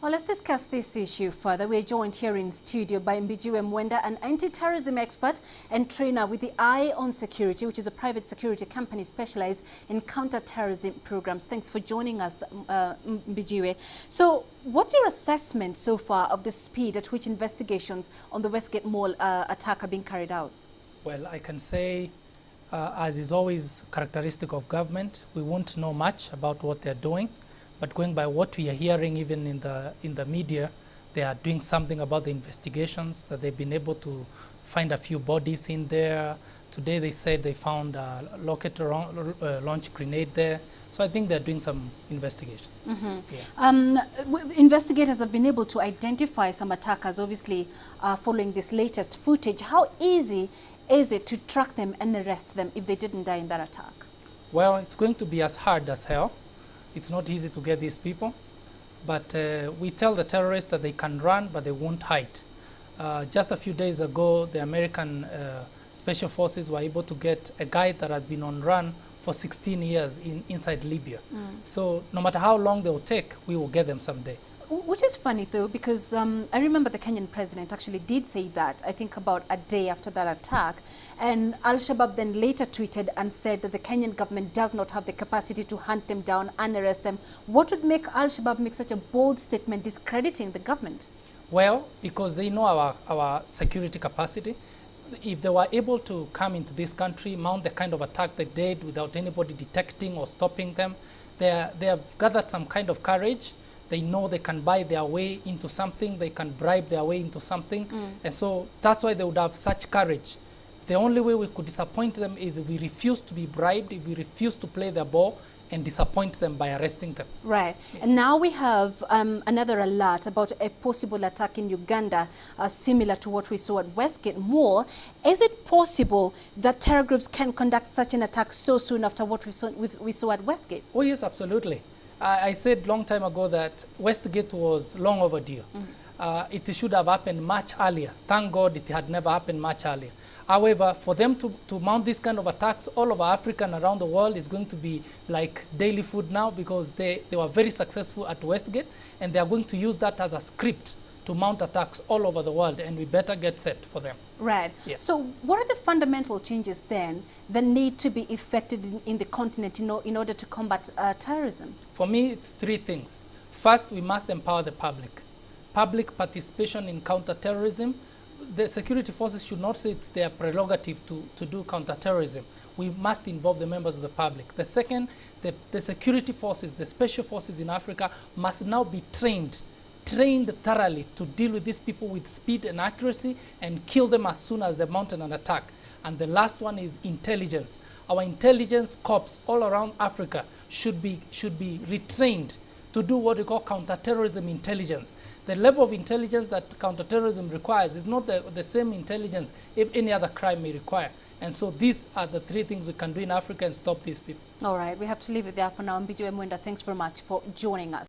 Well, let's discuss this issue further. We're joined here in studio by Mbijiwe Mwenda, an anti-terrorism expert and trainer with the Eye on Security, which is a private security company specialized in counter-terrorism programs. Thanks for joining us, Mbijiwe. So, what's your assessment so far of the speed at which investigations on the Westgate Mall attack are being carried out? Well, I can say, as is always characteristic of government, we won't know much about what they're doing. But going by what we are hearing even in the media, they are doing something about the investigations, that they've been able to find a few bodies in there. Today they said they found a rocket launch grenade there. So I think they're doing some investigation. Mm-hmm. Yeah. Investigators have been able to identify some attackers, obviously, following this latest footage. How easy is it to track them and arrest them if they didn't die in that attack? Well, it's going to be as hard as hell. It's not easy to get these people, but we tell the terrorists that they can run, but they won't hide. Just a few days ago, the American Special Forces were able to get a guy that has been on run for 16 years inside Libya. So no matter how long they will take, we will get them someday. Which is funny, though, because I remember the Kenyan president actually did say that, I think about a day after that attack. And Al-Shabaab then later tweeted and said that the Kenyan government does not have the capacity to hunt them down and arrest them. What would make Al-Shabaab make such a bold statement discrediting the government? Well, because they know our security capacity. If they were able to come into this country, mount the kind of attack they did without anybody detecting or stopping them, they have gathered some kind of courage. They know they can buy their way into something, they can bribe their way into something. And so that's why they would have such courage. The only way we could disappoint them is if we refuse to be bribed, if we refuse to play their ball and disappoint them by arresting them. Right. Yeah. And now we have another alert about a possible attack in Uganda, similar to what we saw at Westgate Mall. Is it possible that terror groups can conduct such an attack so soon after what we saw at Westgate? Oh, yes, absolutely. I said long time ago that Westgate was long overdue. It should have happened much earlier. Thank God it had never happened much earlier. However, for them to mount this kind of attacks all over Africa and around the world is going to be like daily food now, because they were very successful at Westgate, and they are going to use that as a script to mount attacks all over the world, and we better get set for them. Right. Yeah. So what are the fundamental changes then that need to be effected in the continent in order to combat terrorism? For me, it's three things. First, we must empower the public. Public participation in counter-terrorism. The security forces should not say it's their prerogative to do counter-terrorism. We must involve the members of the public. The second, the security forces, the special forces in Africa must now be trained thoroughly to deal with these people with speed and accuracy and kill them as soon as they mount an attack. And the last one is intelligence. Our intelligence corps all around Africa should be retrained to do what we call counter-terrorism intelligence. The level of intelligence that counter-terrorism requires is not the same intelligence if any other crime may require. And so these are the three things we can do in Africa and stop these people. All right, we have to leave it there for now. Mbijiwe Mwenda, thanks very much for joining us.